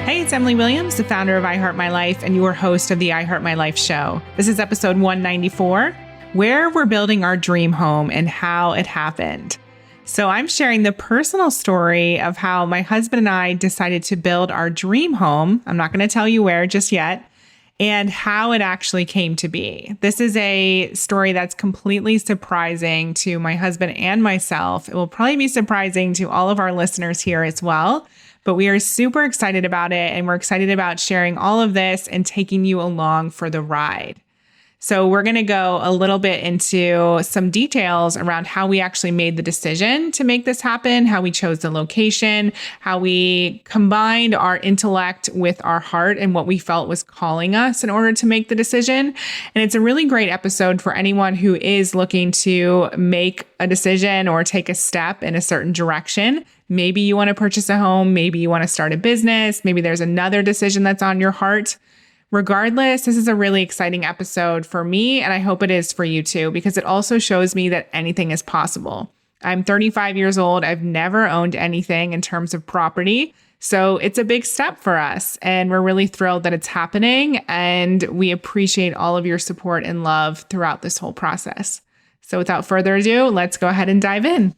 Hey, it's Emily Williams, the founder of I Heart My Life and your host of the I Heart My Life show. This is episode 194, where we're building our dream home and how it happened. So I'm sharing the personal story of how my husband and I decided to build our dream home. I'm not going to tell you where just yet, and how it actually came to be. This is a story that's completely surprising to my husband and myself. It will probably be surprising to all of our listeners here as well. But we are super excited about it, and we're excited about sharing all of this and taking you along for the ride. So we're going to go a little bit into some details around how we actually made the decision to make this happen, how we chose the location, how we combined our intellect with our heart and what we felt was calling us in order to make the decision. And it's a really great episode for anyone who is looking to make a decision or take a step in a certain direction. Maybe you want to purchase a home, maybe you want to start a business, maybe there's another decision that's on your heart. Regardless, this is a really exciting episode for me, and I hope it is for you too, because it also shows me that anything is possible. I'm 35 years old. I've never owned anything in terms of property. So it's a big step for us, and we're really thrilled that it's happening, and we appreciate all of your support and love throughout this whole process. So without further ado, let's go ahead and dive in.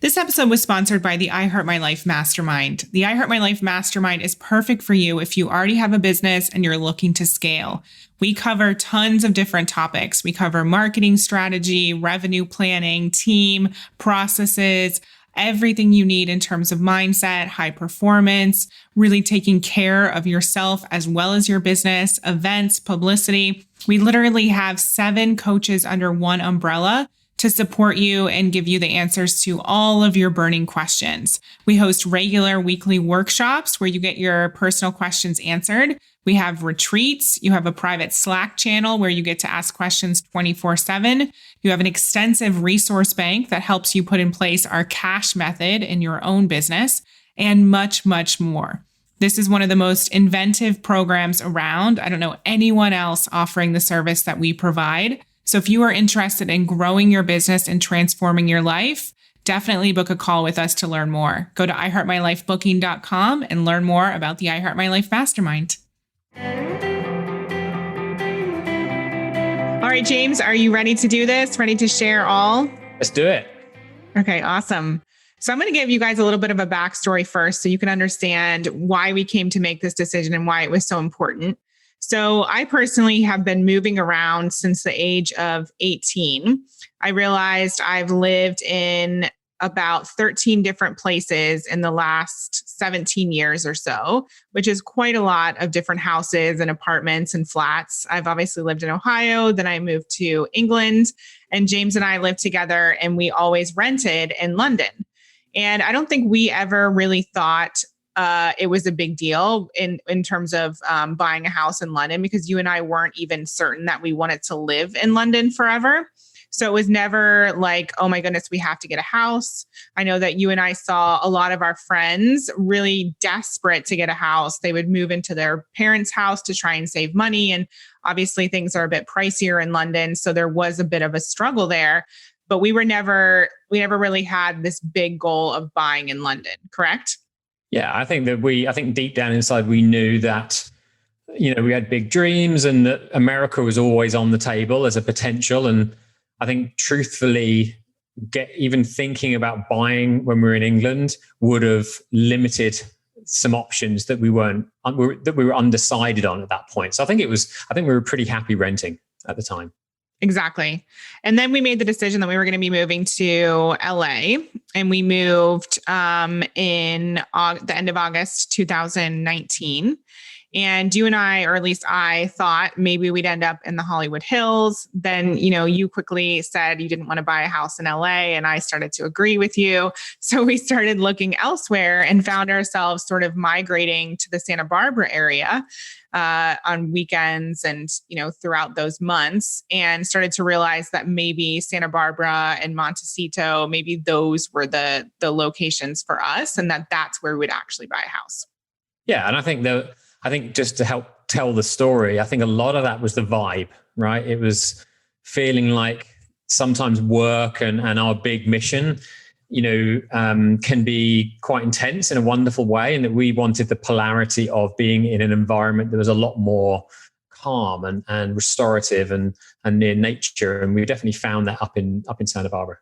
This episode was sponsored by the I Heart My Life Mastermind. The I Heart My Life Mastermind is perfect for you if you already have a business and you're looking to scale. We cover tons of different topics. We cover marketing strategy, revenue planning, team, processes, everything you need in terms of mindset, high performance, really taking care of yourself as well as your business, events, publicity. We literally have 7 coaches under one umbrella to support you and give you the answers to all of your burning questions. We host regular weekly workshops where you get your personal questions answered. We have retreats. You have a private Slack channel where you get to ask questions 24/7. You have an extensive resource bank that helps you put in place our cash method in your own business, and much, much more. This is one of the most inventive programs around. I don't know anyone else offering the service that we provide. So if you are interested in growing your business and transforming your life, definitely book a call with us to learn more. Go to iheartmylifebooking.com and learn more about the I Heart My Life Mastermind. All right, James, are you ready to do this? Ready to share all? Let's do it. Okay, awesome. So I'm going to give you guys a little bit of a backstory first so you can understand why we came to make this decision and why it was so important. So I personally have been moving around since the age of 18. I realized I've lived in about 13 different places in the last 17 years or so, which is quite a lot of different houses and apartments and flats. I've obviously lived in Ohio, then I moved to England, and James and I lived together, and we always rented in London. And I don't think we ever really thought it was a big deal in terms of buying a house in London, because you and I weren't even certain that we wanted to live in London forever. So it was never like, oh my goodness, we have to get a house. I know that you and I saw a lot of our friends really desperate to get a house. They would move into their parents' house to try and save money. And obviously things are a bit pricier in London. So there was a bit of a struggle there. But we never really had this big goal of buying in London, correct? Yeah, I think deep down inside, we knew that, we had big dreams and that America was always on the table as a potential. And I think truthfully, even thinking about buying when we were in England would have limited some options that we were undecided on at that point. So I think we were pretty happy renting at the time. Exactly. And then we made the decision that we were going to be moving to LA, and we moved in the end of August 2019. And you and I, or at least I, thought maybe we'd end up in the Hollywood Hills. Then, you quickly said you didn't want to buy a house in LA, and I started to agree with you. So we started looking elsewhere and found ourselves sort of migrating to the Santa Barbara area on weekends and, throughout those months, and started to realize that maybe Santa Barbara and Montecito, maybe those were the locations for us, and that's where we would actually buy a house. Yeah. And I think just to help tell the story, I think a lot of that was the vibe, right? It was feeling like sometimes work and our big mission can be quite intense in a wonderful way, and that we wanted the polarity of being in an environment that was a lot more calm and restorative and near nature. And we definitely found that up in Santa Barbara.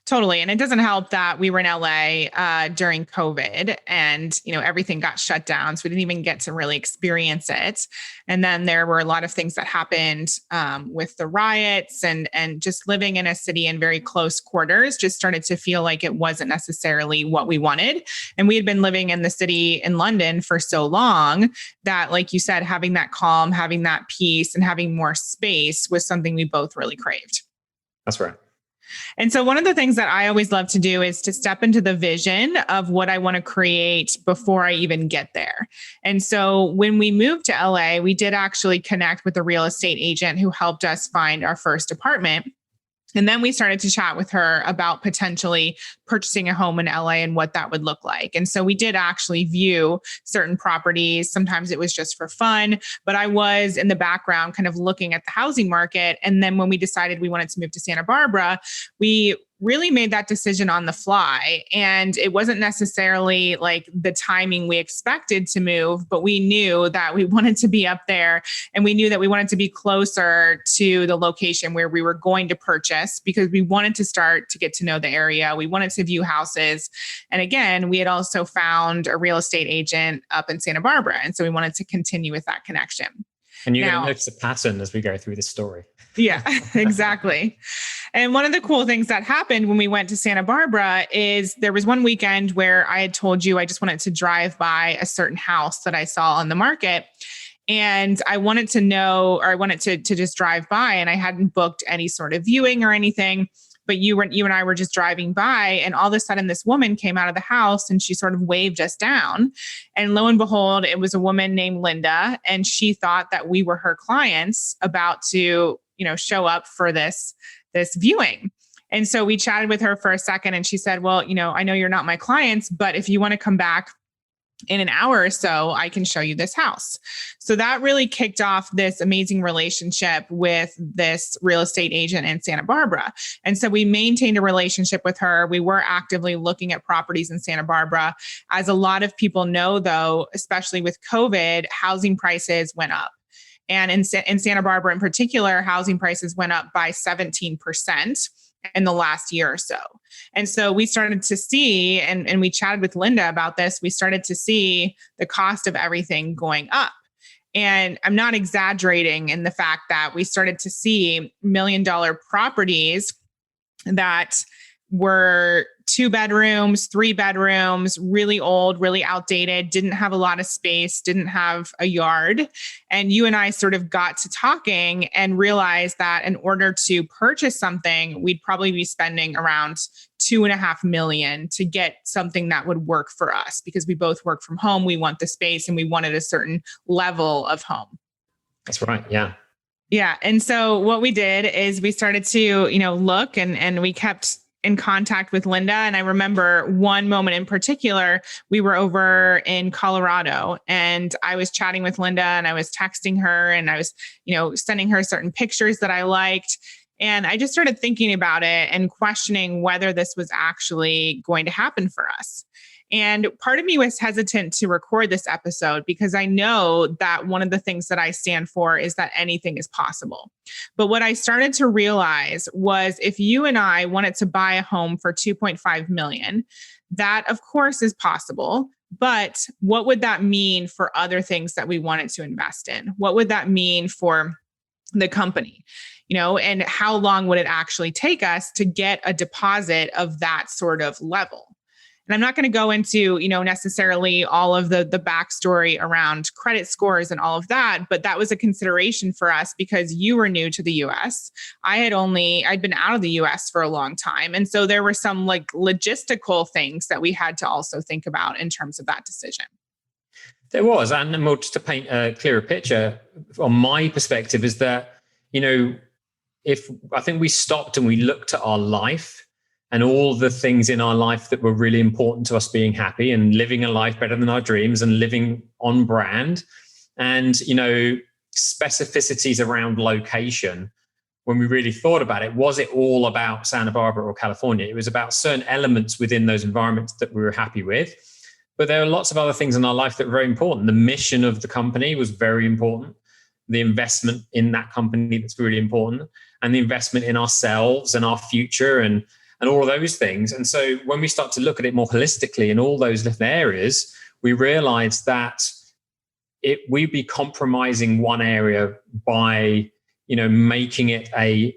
Totally. And it doesn't help that we were in LA during COVID and, everything got shut down. So we didn't even get to really experience it. And then there were a lot of things that happened with the riots and just living in a city in very close quarters just started to feel like it wasn't necessarily what we wanted. And we had been living in the city in London for so long that, like you said, having that calm, having that peace, and having more space was something we both really craved. That's right. And so one of the things that I always love to do is to step into the vision of what I want to create before I even get there. And so when we moved to LA, we did actually connect with a real estate agent who helped us find our first apartment. And then we started to chat with her about potentially purchasing a home in LA and what that would look like. And so we did actually view certain properties. Sometimes it was just for fun, but I was in the background kind of looking at the housing market. And then when we decided we wanted to move to Santa Barbara, we really made that decision on the fly. And it wasn't necessarily like the timing we expected to move, but we knew that we wanted to be up there and we knew that we wanted to be closer to the location where we were going to purchase because we wanted to start to get to know the area. We wanted to view houses. And again, we had also found a real estate agent up in Santa Barbara. And so we wanted to continue with that connection. And you're going to notice a pattern as we go through this story. Yeah, exactly. And one of the cool things that happened when we went to Santa Barbara is there was one weekend where I had told you I just wanted to drive by a certain house that I saw on the market. And I wanted to know, or I wanted to just drive by, and I hadn't booked any sort of viewing or anything. But you and I were just driving by, and all of a sudden this woman came out of the house and she sort of waved us down. And lo and behold, it was a woman named Linda, and she thought that we were her clients about to, show up for this viewing. And so we chatted with her for a second, and she said, well, I know you're not my clients, but if you want to come back in an hour or so, I can show you this house. So that really kicked off this amazing relationship with this real estate agent in Santa Barbara. And so we maintained a relationship with her. We were actively looking at properties in Santa Barbara. As a lot of people know, though, especially with COVID, housing prices went up. And in Santa Barbara in particular, housing prices went up by 17% in the last year or so. And so we started to see, and we chatted with Linda about this, we started to see the cost of everything going up. And I'm not exaggerating in the fact that we started to see $1 million properties that were 2 bedrooms, 3 bedrooms, really old, really outdated, didn't have a lot of space, didn't have a yard. And you and I sort of got to talking and realized that in order to purchase something, we'd probably be spending around $2.5 million to get something that would work for us because we both work from home. We want the space and we wanted a certain level of home. That's right. Yeah. Yeah. And so what we did is we started to, look and we kept in contact with Linda. And I remember one moment in particular, we were over in Colorado and I was chatting with Linda and I was texting her and I was, sending her certain pictures that I liked. And I just started thinking about it and questioning whether this was actually going to happen for us. And part of me was hesitant to record this episode because I know that one of the things that I stand for is that anything is possible. But what I started to realize was if you and I wanted to buy a home for $2.5 million, that of course is possible. But what would that mean for other things that we wanted to invest in? What would that mean for the company? And how long would it actually take us to get a deposit of that sort of level? And I'm not going to go into, necessarily all of the backstory around credit scores and all of that, but that was a consideration for us because you were new to the US. I'd been out of the US for a long time. And so there were some logistical things that we had to also think about in terms of that decision. There was. And more just to paint a clearer picture from my perspective is that, if I think we stopped and we looked at our life and all the things in our life that were really important to us being happy and living a life better than our dreams and living on brand and, specificities around location, when we really thought about it, was it all about Santa Barbara or California? It was about certain elements within those environments that we were happy with. But there are lots of other things in our life that were very important. The mission of the company was very important. The investment in that company, that's really important. And the investment in ourselves and our future and all of those things. And so when we start to look at it more holistically in all those different areas, we realize that we'd be compromising one area by, making it a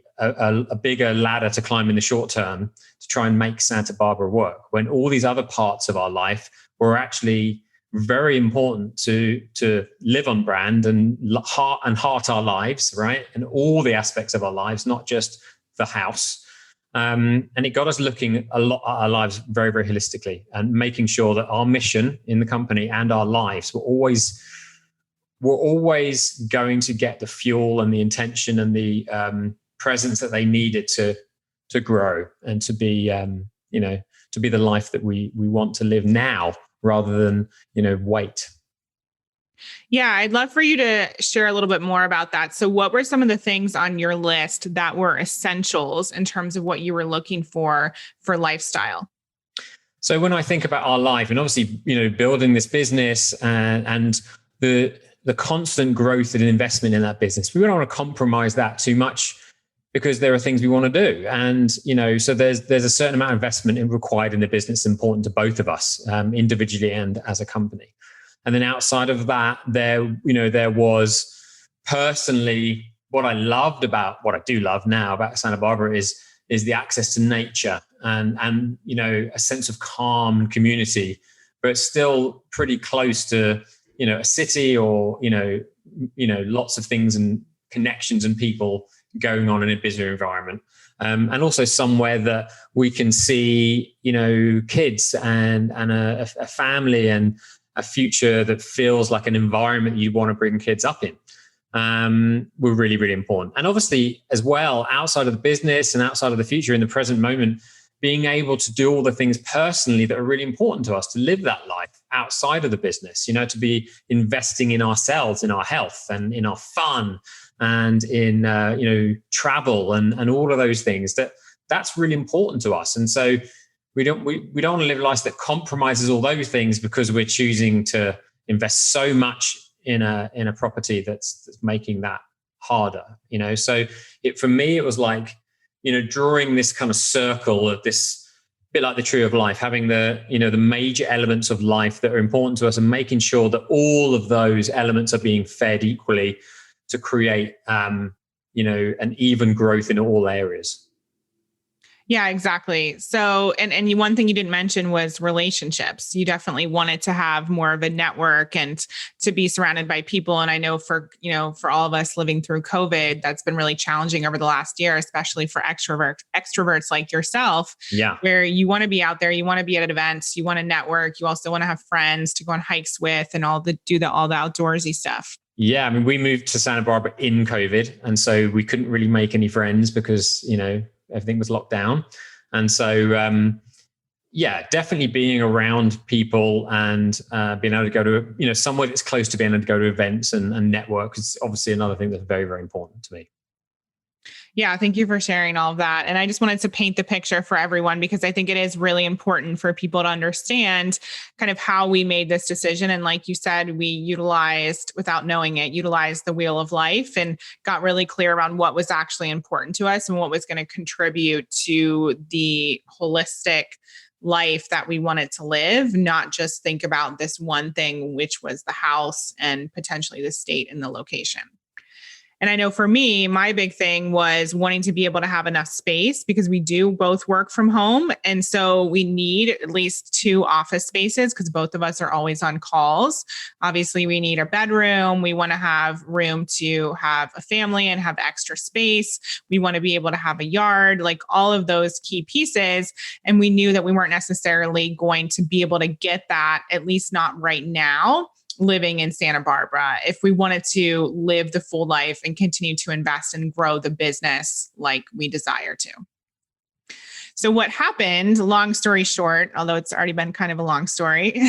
bigger ladder to climb in the short term to try and make Santa Barbara work, when all these other parts of our life were actually very important to live on brand and heart our lives, right? And all the aspects of our lives, not just the house. And it got us looking a lot at our lives very, very holistically and making sure that our mission in the company and our lives were always going to get the fuel and the intention and the presence that they needed to grow and to be, to be the life that we want to live now rather than, wait. Yeah, I'd love for you to share a little bit more about that. So what were some of the things on your list that were essentials in terms of what you were looking for lifestyle? So when I think about our life and obviously, building this business and the constant growth and investment in that business, we don't want to compromise that too much because there are things we want to do. And, so there's a certain amount of investment required in the business important to both of us, individually and as a company. And then outside of that, there was personally what I do love now about Santa Barbara is the access to nature and a sense of calm and community, but still pretty close to, a city or, lots of things and connections and people going on in a busier environment. And also somewhere that we can see, kids and a family and a future that feels like an environment you want to bring kids up in, were really, really important. And obviously as well, outside of the business and outside of the future in the present moment, being able to do all the things personally that are really important to us, to live that life outside of the business, to be investing in ourselves, in our health and in our fun and in, travel and all of those things that's really important to us. And so we don't want to live lives that compromises all those things because we're choosing to invest so much in a property that's making that harder, So for me, it was like, drawing this kind of circle of this bit like the tree of life, having the major elements of life that are important to us and making sure that all of those elements are being fed equally to create, an even growth in all areas. Yeah, exactly. So, and one thing you didn't mention was relationships. You definitely wanted to have more of a network and to be surrounded by people. And I know for all of us living through COVID, that's been really challenging over the last year, especially for extroverts like yourself. Yeah. Where you want to be out there, you want to be at events, you want to network, you also want to have friends to go on hikes with and all the outdoorsy stuff. Yeah, I mean, we moved to Santa Barbara in COVID, and so we couldn't really make any friends because everything was locked down. And so, definitely being around people and being able to go to, somewhere that's close to being able to go to events and network is obviously another thing that's very, very important to me. Yeah, thank you for sharing all of that. And I just wanted to paint the picture for everyone because I think it is really important for people to understand kind of how we made this decision. And like you said, we utilized the wheel of life and got really clear around what was actually important to us and what was going to contribute to the holistic life that we wanted to live, not just think about this one thing, which was the house and potentially the state and the location. And I know for me, my big thing was wanting to be able to have enough space because we do both work from home. And so we need at least 2 office spaces because both of us are always on calls. Obviously, we need a bedroom. We want to have room to have a family and have extra space. We want to be able to have a yard, like all of those key pieces. And we knew that we weren't necessarily going to be able to get that, at least not right now, living in Santa Barbara, if we wanted to live the full life and continue to invest and grow the business like we desire to. So what happened, long story short, although it's already been kind of a long story,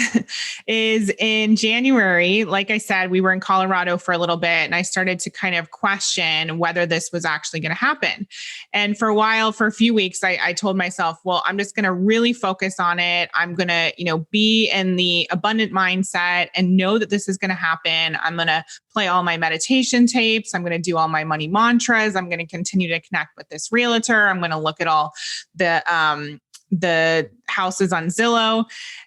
is in January, like I said, we were in Colorado for a little bit and I started to kind of question whether this was actually going to happen. And for a while, for a few weeks, I told myself, well, I'm just going to really focus on it. I'm going to, be in the abundant mindset and know that this is going to happen. I'm going to play all my meditation tapes. I'm going to do all my money mantras. I'm going to continue to connect with this realtor. I'm going to look at all the houses on Zillow.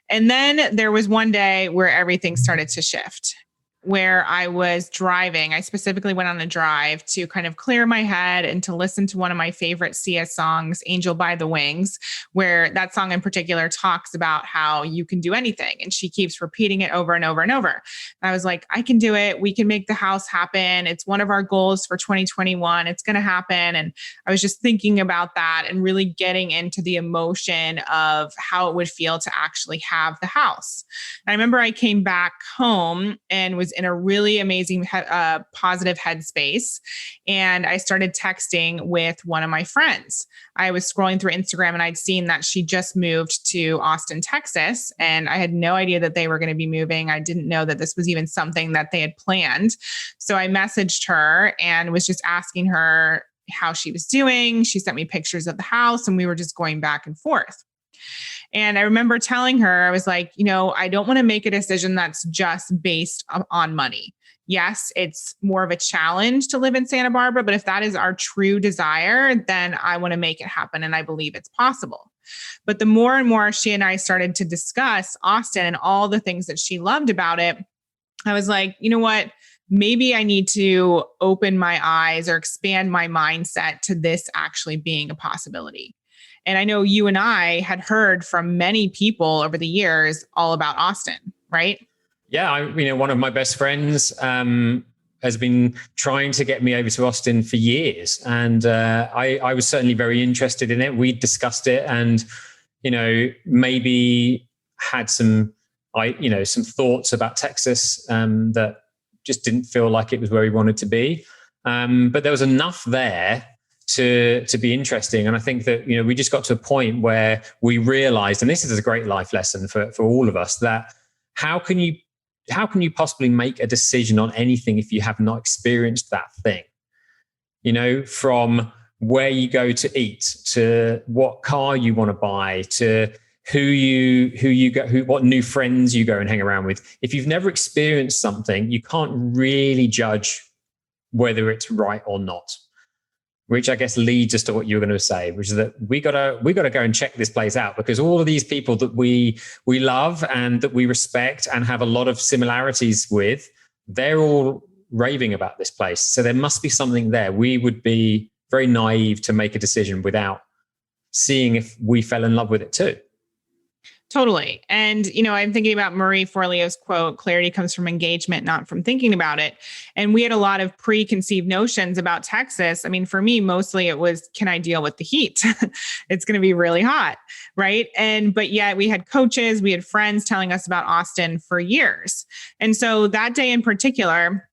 And then there was one day where everything started to shift, where I was driving. I specifically went on a drive to kind of clear my head and to listen to one of my favorite CS songs, Angel by the Wings, where that song in particular talks about how you can do anything. And she keeps repeating it over and over and over. And I was like, I can do it. We can make the house happen. It's one of our goals for 2021. It's going to happen. And I was just thinking about that and really getting into the emotion of how it would feel to actually have the house. And I remember I came back home and was in a really amazing, positive headspace. And I started texting with one of my friends. I was scrolling through Instagram and I'd seen that she just moved to Austin, Texas. And I had no idea that they were going to be moving. I didn't know that this was even something that they had planned. So I messaged her and was just asking her how she was doing. She sent me pictures of the house and we were just going back and forth. And I remember telling her, I was like, I don't want to make a decision that's just based on money. Yes, it's more of a challenge to live in Santa Barbara, but if that is our true desire, then I want to make it happen. And I believe it's possible. But the more and more she and I started to discuss Austin and all the things that she loved about it, I was like, you know what? Maybe I need to open my eyes or expand my mindset to this actually being a possibility. And I know you and I had heard from many people over the years all about Austin, right? Yeah, one of my best friends has been trying to get me over to Austin for years. And I was certainly very interested in it. We discussed it and, maybe had some thoughts about Texas that just didn't feel like it was where we wanted to be. But there was enough there to be interesting. And I think that, we just got to a point where we realized, and this is a great life lesson for all of us, that how can you possibly make a decision on anything if you have not experienced that thing? From where you go to eat, to what car you want to buy, to what new friends you go and hang around with. If you've never experienced something, you can't really judge whether it's right or not. Which I guess leads us to what you were going to say, which is that we gotta go and check this place out, because all of these people that we love and that we respect and have a lot of similarities with, they're all raving about this place. So there must be something there. We would be very naive to make a decision without seeing if we fell in love with it too. Totally. And, I'm thinking about Marie Forleo's quote, clarity comes from engagement, not from thinking about it. And we had a lot of preconceived notions about Texas. I mean, for me, mostly it was, can I deal with the heat? It's going to be really hot. Right. But yet we had coaches, we had friends telling us about Austin for years. And so that day in particular,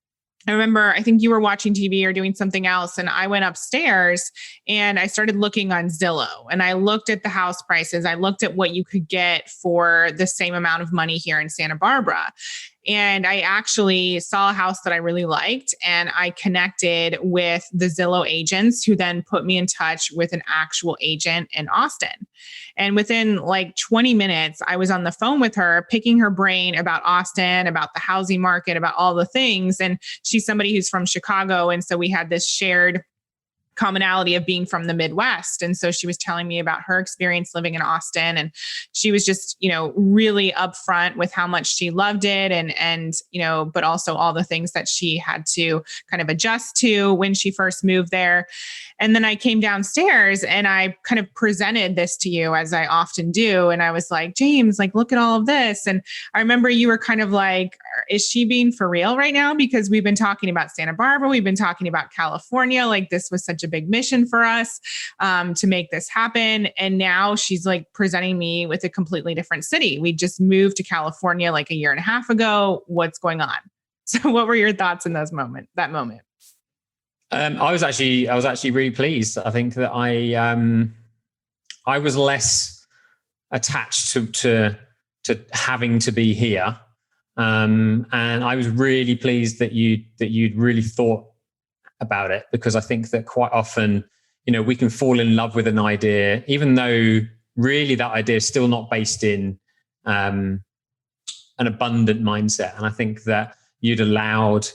I remember, I think you were watching TV or doing something else, and I went upstairs and I started looking on Zillow and I looked at the house prices. I looked at what you could get for the same amount of money here in Santa Barbara. And I actually saw a house that I really liked, and I connected with the Zillow agents who then put me in touch with an actual agent in Austin. And within like 20 minutes, I was on the phone with her, picking her brain about Austin, about the housing market, about all the things. And she's somebody who's from Chicago. And so we had this shared commonality of being from the Midwest. And so she was telling me about her experience living in Austin. And she was just, really upfront with how much she loved it and, but also all the things that she had to kind of adjust to when she first moved there. And then I came downstairs and I kind of presented this to you, as I often do. And I was like, James, look at all of this. And I remember you were kind of like, is she being for real right now? Because we've been talking about Santa Barbara. We've been talking about California. This was such a big mission for us to make this happen. And now she's presenting me with a completely different city. We just moved to California a year and a half ago. What's going on? So what were your thoughts in that moment? I was actually really pleased. I think that I was less attached to having to be here. And I was really pleased that you'd really thought about it, because I think that quite often, we can fall in love with an idea, even though really that idea is still not based in an abundant mindset. And I think that you'd allowed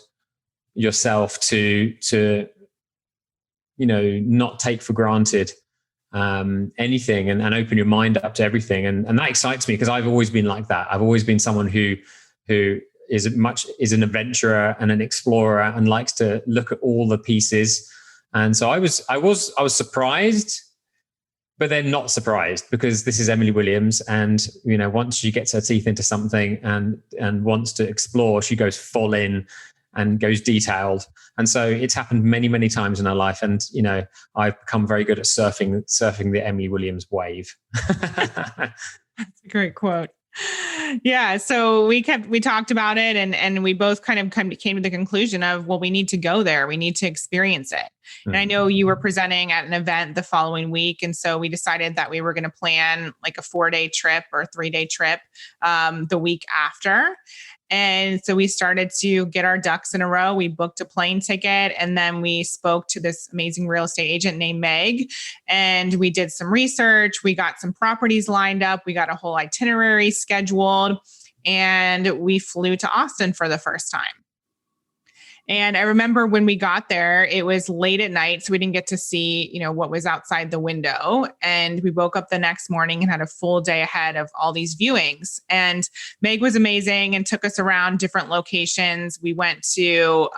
yourself to not take for granted anything, and open your mind up to everything. And that excites me, because I've always been like that. I've always been someone who is an adventurer and an explorer and likes to look at all the pieces. And so I was surprised, but then not surprised, because this is Emily Williams. And, once she gets her teeth into something and wants to explore, she goes full in and goes detailed. And so it's happened many, many times in her life. And, I've become very good at surfing the Emily Williams wave. That's a great quote. Yeah. So we talked about it, and we both kind of came to the conclusion of, well, we need to go there. We need to experience it. Mm-hmm. And I know you were presenting at an event the following week. And so we decided that we were going to plan like a 4-day trip or 3-day trip the week after. And so we started to get our ducks in a row. We booked a plane ticket, and then we spoke to this amazing real estate agent named Meg, and we did some research. We got some properties lined up. We got a whole itinerary scheduled, and we flew to Austin for the first time. And I remember when we got there, it was late at night, so we didn't get to see, what was outside the window. And we woke up the next morning and had a full day ahead of all these viewings. And Meg was amazing and took us around different locations. We went to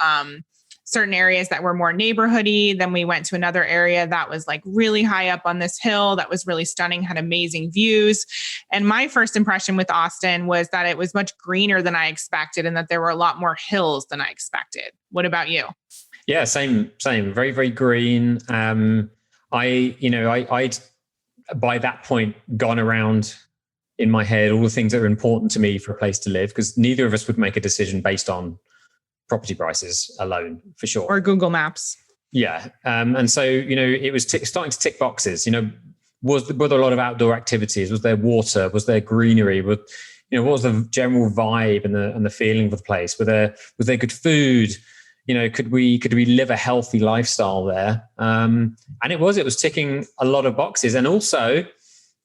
certain areas that were more neighborhoody. Then we went to another area that was like really high up on this hill that was really stunning, had amazing views. And my first impression with Austin was that it was much greener than I expected, and that there were a lot more hills than I expected. What about you? Yeah, same. Very, very green. I'd by that point gone around in my head all the things that are important to me for a place to live, because neither of us would make a decision based on property prices alone, for sure. Or Google Maps. Yeah. And so, it was starting to tick boxes. Were there a lot of outdoor activities? Was there water? Was there greenery? What was the general vibe and the feeling of the place? Was there good food? Could we live a healthy lifestyle there? And it was ticking a lot of boxes. And also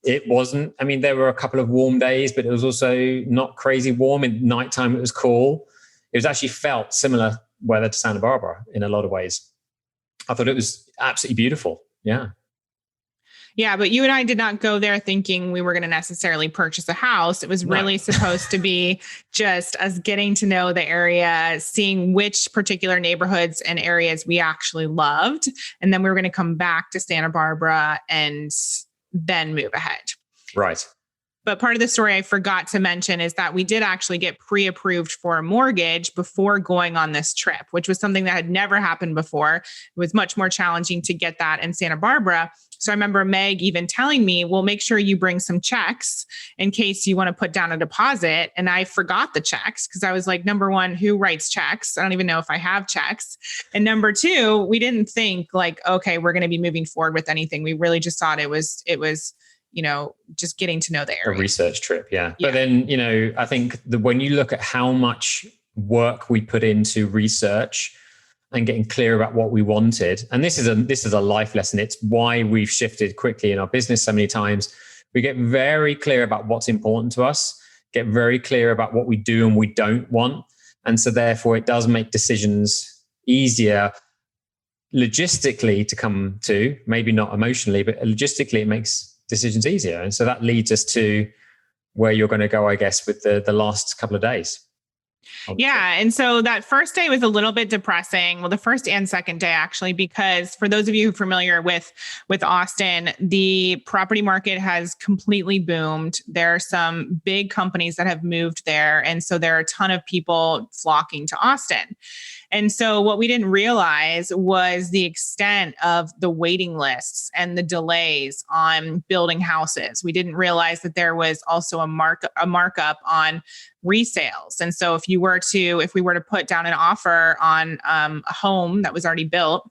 it wasn't, there were a couple of warm days, but it was also not crazy warm. At nighttime, it was cool. It was actually felt similar weather to Santa Barbara in a lot of ways. I thought it was absolutely beautiful. Yeah. Yeah, but you and I did not go there thinking we were going to necessarily purchase a house. It was really supposed to be just us getting to know the area, seeing which particular neighborhoods and areas we actually loved. And then we were going to come back to Santa Barbara and then move ahead. Right. But part of the story I forgot to mention is that we did actually get pre-approved for a mortgage before going on this trip, which was something that had never happened before. It was much more challenging to get that in Santa Barbara. So I remember Meg even telling me, well, make sure you bring some checks in case you want to put down a deposit. And I forgot the checks because I was like, number one, who writes checks? I don't even know if I have checks. And number two, we didn't think like, okay, we're going to be moving forward with anything. We really just thought it was just getting to know the area. A research trip, yeah. But then, I think when you look at how much work we put into research and getting clear about what we wanted, and this is a life lesson. It's why we've shifted quickly in our business so many times. We get very clear about what's important to us, get very clear about what we do and we don't want. And so therefore it does make decisions easier logistically to come to, maybe not emotionally, but logistically it makes decisions easier. And so that leads us to where you're going to go, I guess, with the last couple of days. Yeah. And so that first day was a little bit depressing. Well, the first and second day, actually, because for those of you who are familiar with Austin, the property market has completely boomed. There are some big companies that have moved there. And so there are a ton of people flocking to Austin. And so what we didn't realize was the extent of the waiting lists and the delays on building houses. We didn't realize that there was also a markup on resales. And so if we were to put down an offer on a home that was already built,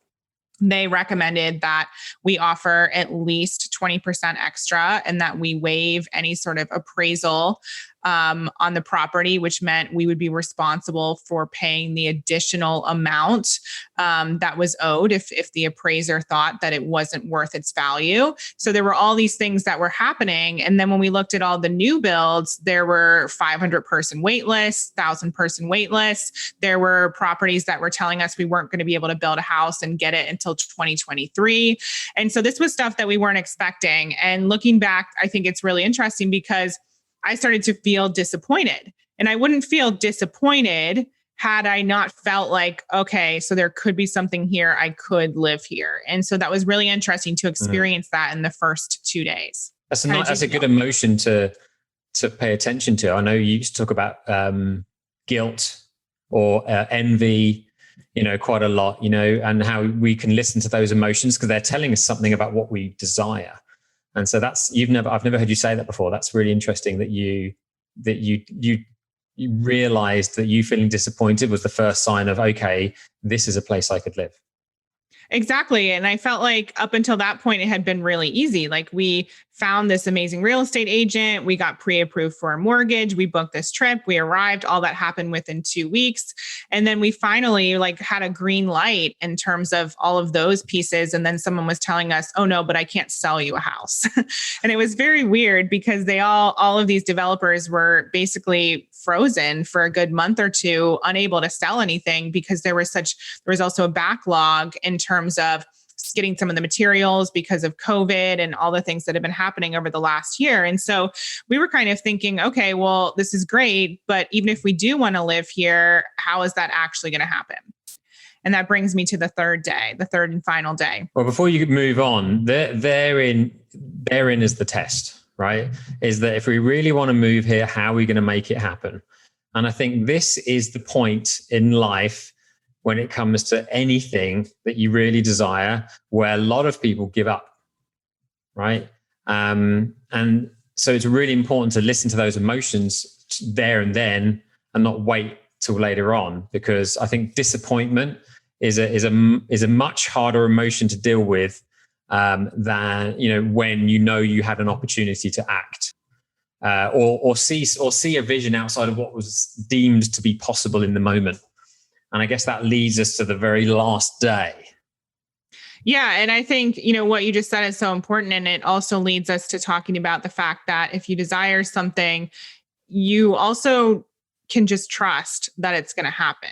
They recommended that we offer at least 20% extra and that we waive any sort of appraisal on the property, which meant we would be responsible for paying the additional amount that was owed if the appraiser thought that it wasn't worth its value. So there were all these things that were happening. And then when we looked at all the new builds, there were 500 person wait lists, 1,000 person wait lists. There were properties that were telling us we weren't going to be able to build a house and get it until 2023. And so this was stuff that we weren't expecting. And looking back, I think it's really interesting because I started to feel disappointed. And I wouldn't feel disappointed had I not felt like, okay, so there could be something here. I could live here. And so that was really interesting to experience that in the first 2 days. That's a good emotion to pay attention to. I know you used to talk about guilt or envy, quite a lot, and how we can listen to those emotions because they're telling us something about what we desire. And so I've never heard you say that before. That's really interesting that you realized that you feeling disappointed was the first sign of, okay, this is a place I could live. Exactly. And I felt like up until that point, it had been really easy. Like we found this amazing real estate agent. We got pre-approved for a mortgage. We booked this trip. We arrived. All that happened within 2 weeks. And then we finally had a green light in terms of all of those pieces. And then someone was telling us, oh no, but I can't sell you a house. And it was very weird because all of these developers were basically frozen for a good month or two, unable to sell anything because there was also a backlog in terms of getting some of the materials because of COVID and all the things that have been happening over the last year. And so we were kind of thinking, okay, well, this is great, but even if we do want to live here, how is that actually going to happen? And that brings me to the third and final day. Well, before you move on, therein is the test, right? Is that if we really want to move here, how are we going to make it happen? And I think this is the point in life when it comes to anything that you really desire, where a lot of people give up, right? And so it's really important to listen to those emotions there and then and not wait till later on, because I think disappointment is a much harder emotion to deal with than when you had an opportunity to act or see a vision outside of what was deemed to be possible in the moment. And I guess that leads us to the very last day. Yeah. And I think, what you just said is so important. And it also leads us to talking about the fact that if you desire something, you also can just trust that it's going to happen.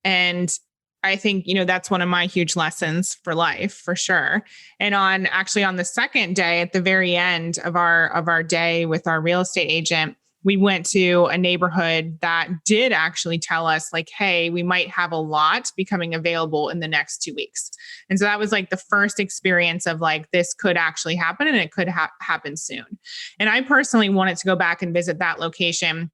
And I think, that's one of my huge lessons for life, for sure. And on the second day, at the very end of our day with our real estate agent, we went to a neighborhood that did actually tell us like, hey, we might have a lot becoming available in the next 2 weeks. And so that was like the first experience of like, this could actually happen and it could happen soon. And I personally wanted to go back and visit that location.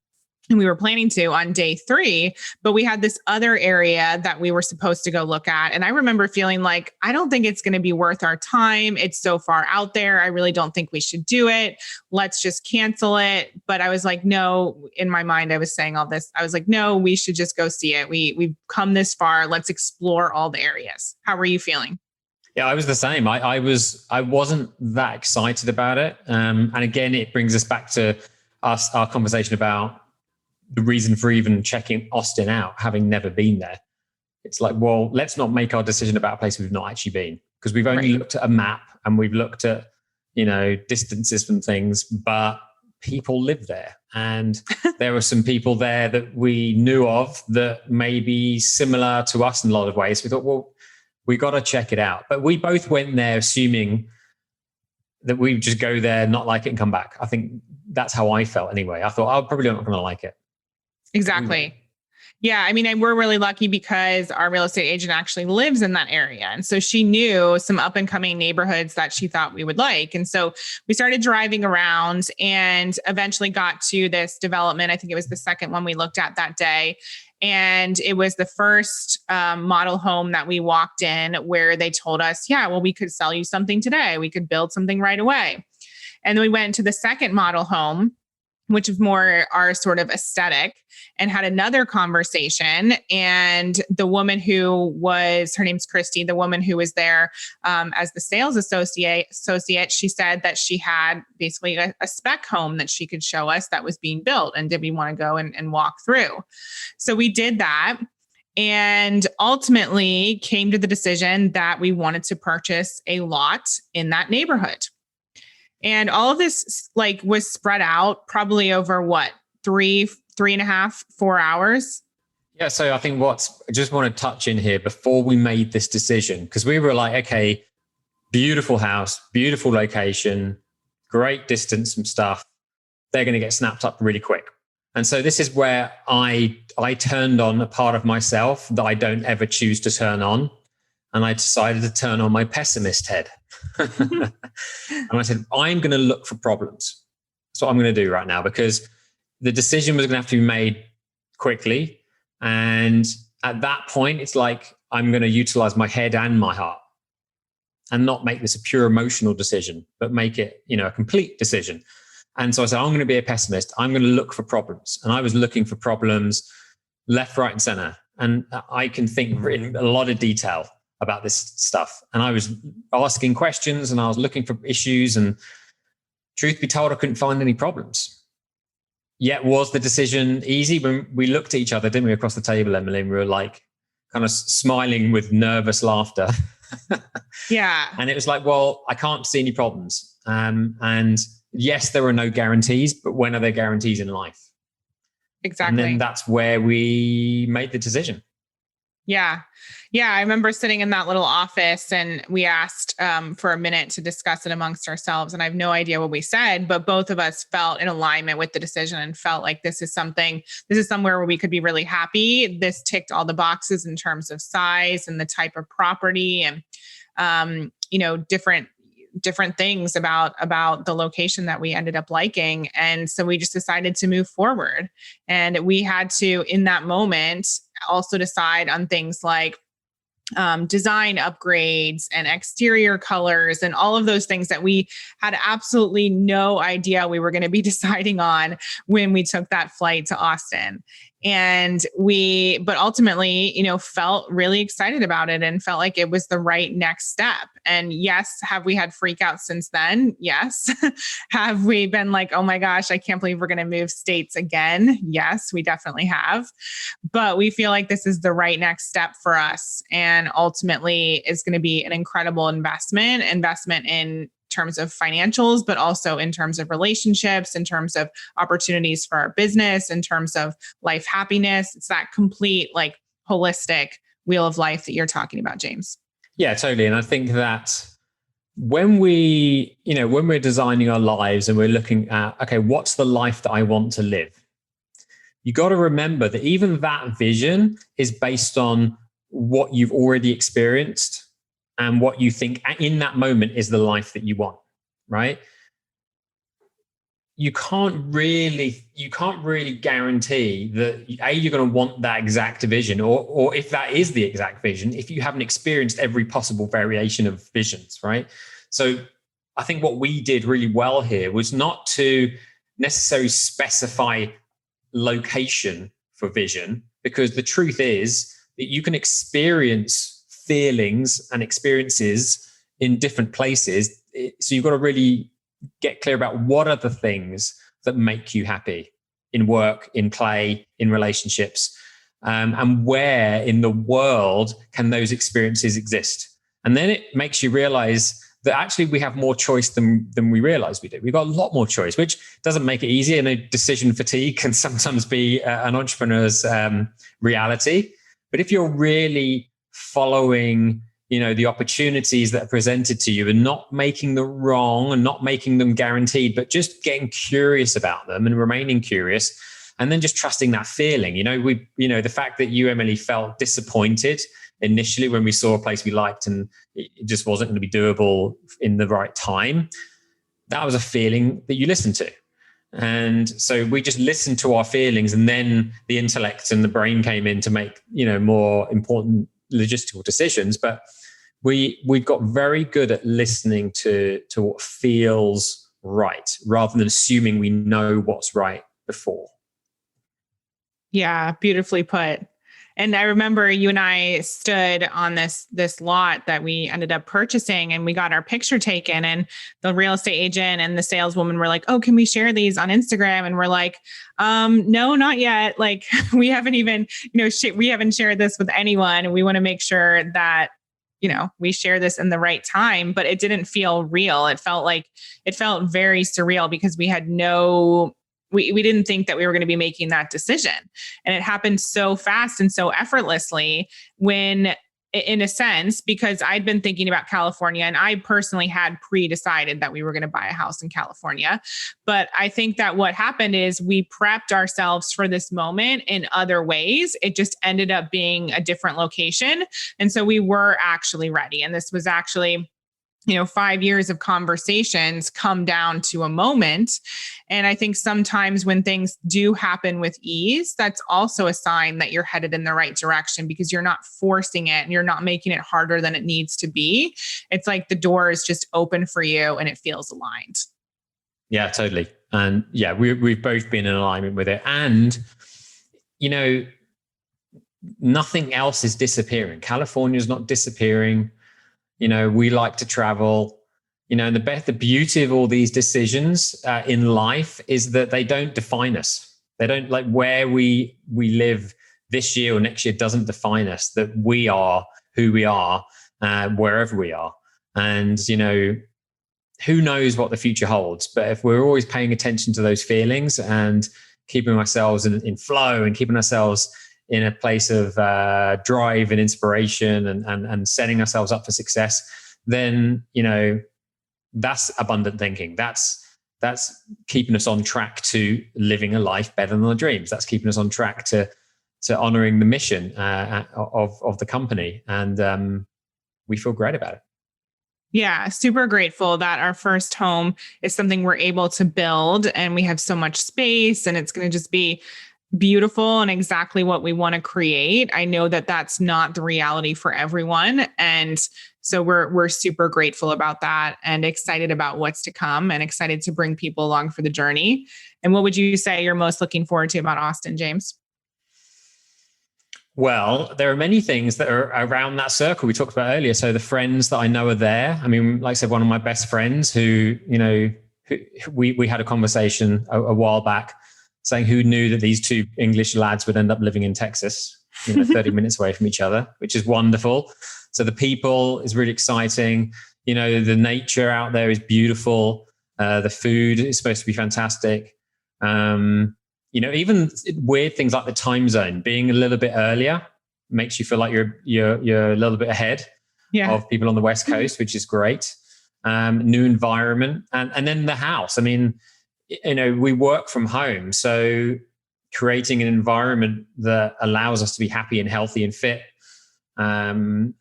And we were planning to on day 3, but we had this other area that we were supposed to go look at. And I remember feeling like, I don't think it's going to be worth our time. It's so far out there. I really don't think we should do it. Let's just cancel it. But I was like, no, in my mind, I was saying all this. I was like, no, we should just go see it. We've come this far. Let's explore all the areas. How were you feeling? Yeah, I was the same. I wasn't that excited about it. And again, it brings us back to our conversation about the reason for even checking Austin out, having never been there. It's like, well, let's not make our decision about a place we've not actually been, because we've only looked at a map and we've looked at, distances from things, but people live there. And there were some people there that we knew of that may be similar to us in a lot of ways. We thought, well, we got to check it out. But we both went there assuming that we would just go there, not like it and come back. I think that's how I felt anyway. I thought, I'm probably not going to like it. Exactly. Yeah. I mean, and we're really lucky because our real estate agent actually lives in that area. And so she knew some up and coming neighborhoods that she thought we would like. And so we started driving around and eventually got to this development. I think it was the second one we looked at that day. And it was the first model home that we walked in where they told us, yeah, well, we could sell you something today. We could build something right away. And then we went to the second model home. which is more our sort of aesthetic, and had another conversation. And the woman who was, her name's Christy, the woman who was there as the sales associate, she said that she had basically a spec home that she could show us that was being built. And did we want to go and walk through? So we did that. And ultimately came to the decision that we wanted to purchase a lot in that neighborhood. And all of this was spread out probably over what, 3.5, 4 hours. Yeah. So I think I just want to touch in here before we made this decision, because we were like, okay, beautiful house, beautiful location, great distance from stuff. They're going to get snapped up really quick. And so this is where I turned on a part of myself that I don't ever choose to turn on. And I decided to turn on my pessimist head. And I said, I'm going to look for problems. That's what I'm going to do right now, because the decision was going to have to be made quickly. And at that point, it's like, I'm going to utilize my head and my heart and not make this a pure emotional decision, but make it, a complete decision. And so I said, I'm going to be a pessimist. I'm going to look for problems. And I was looking for problems left, right, and center. And I can think in a lot of detail about this stuff. And I was asking questions and I was looking for issues. And truth be told, I couldn't find any problems. Yet was the decision easy? When we looked at each other, didn't we, across the table, Emily, and we were like kind of smiling with nervous laughter. Yeah. And it was like, well, I can't see any problems. And yes, there are no guarantees, but when are there guarantees in life? Exactly. And then that's where we made the decision. Yeah. Yeah. I remember sitting in that little office and we asked for a minute to discuss it amongst ourselves. And I have no idea what we said, but both of us felt in alignment with the decision and felt like this is somewhere where we could be really happy. This ticked all the boxes in terms of size and the type of property and, different things about the location that we ended up liking. And so we just decided to move forward. And we had to, in that moment, also decide on things like design upgrades and exterior colors and all of those things that we had absolutely no idea we were going to be deciding on when we took that flight to Austin. And but ultimately, felt really excited about it and felt like it was the right next step. And yes, have we had freakouts since then? Yes. Have we been like, oh my gosh, I can't believe we're going to move states again? Yes, we definitely have. But we feel like this is the right next step for us. And ultimately is going to be an incredible investment in terms of financials, but also in terms of relationships, in terms of opportunities for our business, in terms of life happiness. It's that complete, holistic wheel of life that you're talking about, James. Yeah, totally. And I think that when we're designing our lives and we're looking at, okay, what's the life that I want to live? You got to remember that even that vision is based on what you've already experienced and what you think in that moment is the life that you want, right? You can't really guarantee that you're going to want that exact vision, or if that is the exact vision, if you haven't experienced every possible variation of visions, right? So I think what we did really well here was not to necessarily specify location for vision, because the truth is that you can experience feelings and experiences in different places. So you've got to really get clear about what are the things that make you happy in work, in play, in relationships, and where in the world can those experiences exist. And then it makes you realize that actually we have more choice than we realize we do. We've got a lot more choice, which doesn't make it easy. And decision fatigue can sometimes be an entrepreneur's reality. But if you're really following, the opportunities that are presented to you and not making them wrong and not making them guaranteed, but just getting curious about them and remaining curious, and then just trusting that feeling. The fact that you, Emily, felt disappointed initially when we saw a place we liked and it just wasn't going to be doable in the right time, that was a feeling that you listened to. And so we just listened to our feelings, and then the intellect and the brain came in to make, more important logistical decisions. But we've got very good at listening to what feels right, rather than assuming we know what's right before. Yeah, beautifully put. And I remember you and I stood on this lot that we ended up purchasing, and we got our picture taken, and the real estate agent and the saleswoman were like, "Oh, can we share these on Instagram?" And we're like, no, not yet. Like we haven't even, we haven't shared this with anyone. And we want to make sure that, we share this in the right time, but it didn't feel real. It felt very surreal because we had we didn't think that we were going to be making that decision. And it happened so fast and so effortlessly when, in a sense, because I'd been thinking about California and I personally had pre-decided that we were going to buy a house in California. But I think that what happened is we prepped ourselves for this moment in other ways. It just ended up being a different location. And so we were actually ready. And this was actually 5 years of conversations come down to a moment. And I think sometimes when things do happen with ease, that's also a sign that you're headed in the right direction because you're not forcing it and you're not making it harder than it needs to be. It's like the door is just open for you and it feels aligned. Yeah, totally. And yeah, we've both been in alignment with it. And, nothing else is disappearing. California's not disappearing. We like to travel, and the beauty of all these decisions in life is that they don't define us. They don't, like, where we live this year or next year doesn't define us, that we are who we are, wherever we are. And, who knows what the future holds, but if we're always paying attention to those feelings and keeping ourselves in flow and keeping ourselves in a place of drive and inspiration and setting ourselves up for success, then, that's abundant thinking. That's keeping us on track to living a life better than our dreams. That's keeping us on track to honoring the mission of the company. And we feel great about it. Yeah, super grateful that our first home is something we're able to build and we have so much space and it's going to just be beautiful and exactly what we want to create. I know that that's not the reality for everyone. And so we're super grateful about that and excited about what's to come and excited to bring people along for the journey. And what would you say you're most looking forward to about Austin, James? Well, there are many things that are around that circle we talked about earlier. So the friends that I know are there. I mean, like I said, one of my best friends who we had a conversation a while back saying who knew that these two English lads would end up living in Texas, 30 minutes away from each other, which is wonderful. So the people is really exciting. The nature out there is beautiful. The food is supposed to be fantastic. Even weird things like the time zone, being a little bit earlier makes you feel like you're a little bit ahead of people on the West Coast, which is great. New environment. And then the house. I mean, we work from home. So creating an environment that allows us to be happy and healthy and fit. And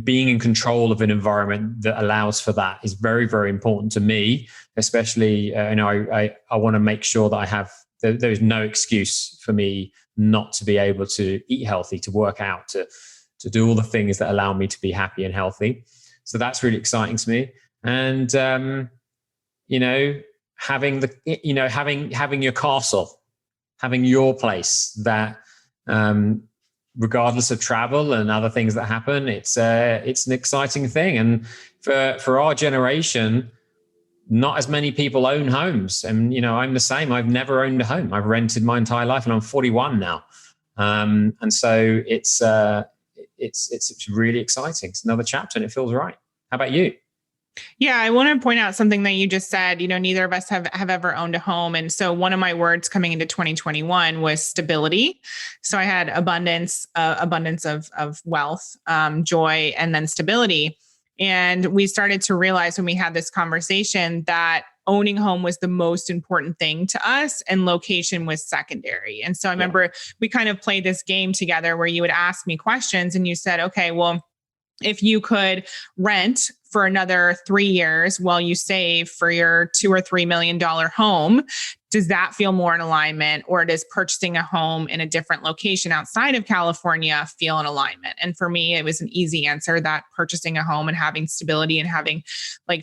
being in control of an environment that allows for that is very, very important to me, especially, I want to make sure that there's no excuse for me not to be able to eat healthy, to work out, to do all the things that allow me to be happy and healthy. So that's really exciting to me. And, having your castle, having your place that, regardless of travel and other things that happen, it's an exciting thing. And for our generation, not as many people own homes. And, I'm the same. I've never owned a home. I've rented my entire life and I'm 41 now. And so it's really exciting. It's another chapter and it feels right. How about you? Yeah, I want to point out something that you just said. Neither of us have ever owned a home. And so one of my words coming into 2021 was stability. So I had abundance of wealth, joy, and then stability. And we started to realize when we had this conversation that owning a home was the most important thing to us and location was secondary. And so I remember we kind of played this game together where you would ask me questions and you said, okay, well, if you could rent for another 3 years while you save for your $2 or $3 million home, does that feel more in alignment, or does purchasing a home in a different location outside of California feel in alignment? And for me, it was an easy answer that purchasing a home and having stability and having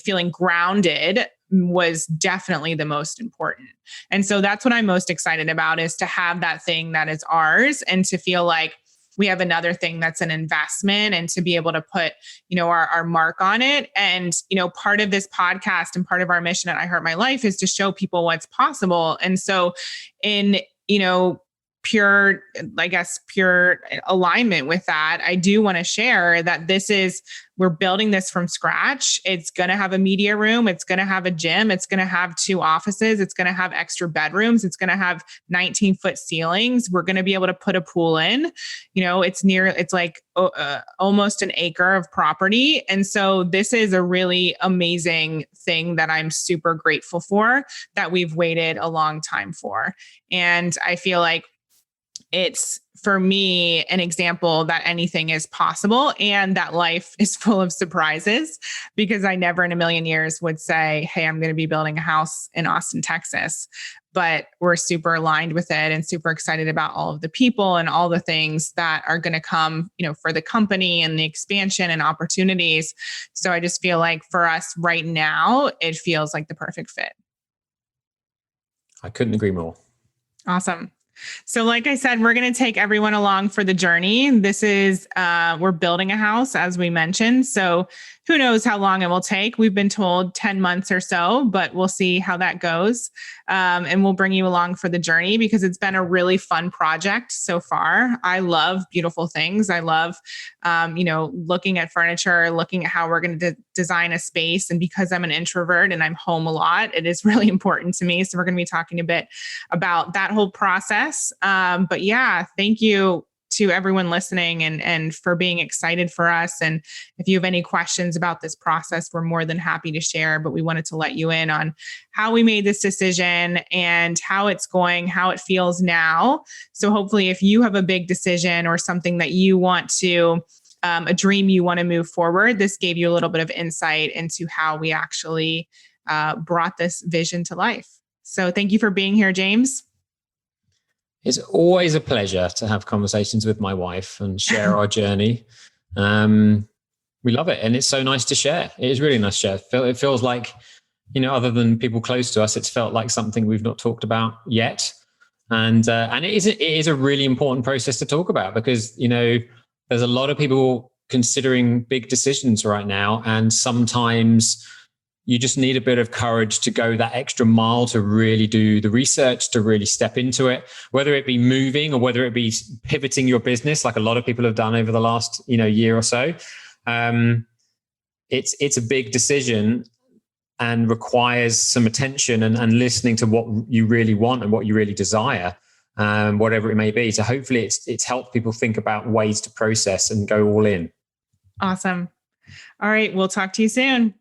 feeling grounded was definitely the most important. And so that's what I'm most excited about, is to have that thing that is ours and to feel like we have another thing that's an investment, and to be able to put, our mark on it. And, part of this podcast and part of our mission at I Heart My Life is to show people what's possible. And so in, pure alignment with that, I do want to share that we're building this from scratch. It's going to have a media room. It's going to have a gym. It's going to have 2 offices. It's going to have extra bedrooms. It's going to have 19-foot ceilings. We're going to be able to put a pool in. It's like almost an acre of property. And so this is a really amazing thing that I'm super grateful for, that we've waited a long time for. And I feel like it's, for me, an example that anything is possible and that life is full of surprises, because I never in a million years would say, hey, I'm going to be building a house in Austin, Texas. But we're super aligned with it and super excited about all of the people and all the things that are going to come, for the company and the expansion and opportunities. So I just feel like for us right now, it feels like the perfect fit. I couldn't agree more. Awesome. So like I said, we're going to take everyone along for the journey. This is, we're building a house, as we mentioned. So who knows how long it will take. We've been told 10 months or so, but we'll see how that goes. And we'll bring you along for the journey, because it's been a really fun project so far. I love beautiful things. I love, looking at furniture, looking at how we're going to design a space. And because I'm an introvert and I'm home a lot, it is really important to me. So we're going to be talking a bit about that whole process. But yeah, thank you to everyone listening and for being excited for us. And if you have any questions about this process, we're more than happy to share, but we wanted to let you in on how we made this decision and how it's going, how it feels now. So hopefully if you have a big decision or something that you want to, a dream you want to move forward, this gave you a little bit of insight into how we actually brought this vision to life. So thank you for being here, James. It's always a pleasure to have conversations with my wife and share our journey. We love it. And it's so nice to share. It is really nice to share. It feels like, other than people close to us, it's felt like something we've not talked about yet. And it is a really important process to talk about, because, there's a lot of people considering big decisions right now. And sometimes you just need a bit of courage to go that extra mile, to really do the research, to really step into it, whether it be moving or whether it be pivoting your business, like a lot of people have done over the last, year or so. It's a big decision and requires some attention and listening to what you really want and what you really desire, whatever it may be. So hopefully it's helped people think about ways to process and go all in. Awesome. All right. We'll talk to you soon.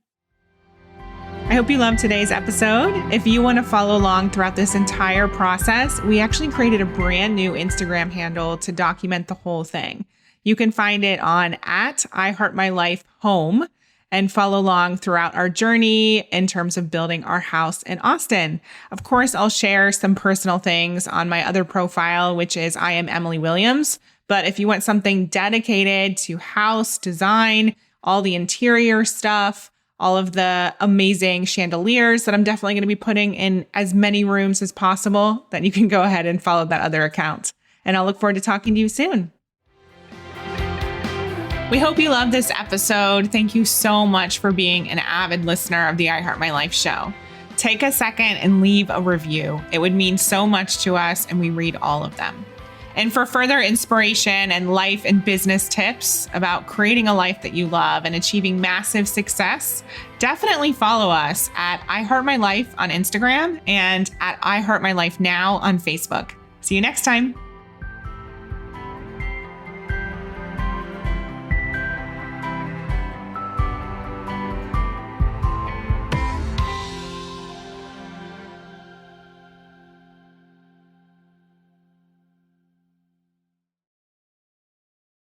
I hope you loved today's episode. If you want to follow along throughout this entire process, we actually created a brand new Instagram handle to document the whole thing. You can find it on @iHeartMyLifeHome and follow along throughout our journey in terms of building our house in Austin. Of course, I'll share some personal things on my other profile, which is I am Emily Williams. But if you want something dedicated to house design, all the interior stuff, all of the amazing chandeliers that I'm definitely going to be putting in as many rooms as possible, then you can go ahead and follow that other account. And I'll look forward to talking to you soon. We hope you loved this episode. Thank you so much for being an avid listener of the I Heart My Life show. Take a second and leave a review. It would mean so much to us, and we read all of them. And for further inspiration and life and business tips about creating a life that you love and achieving massive success, definitely follow us at iHeartMyLife on Instagram and at iHeartMyLifeNow on Facebook. See you next time.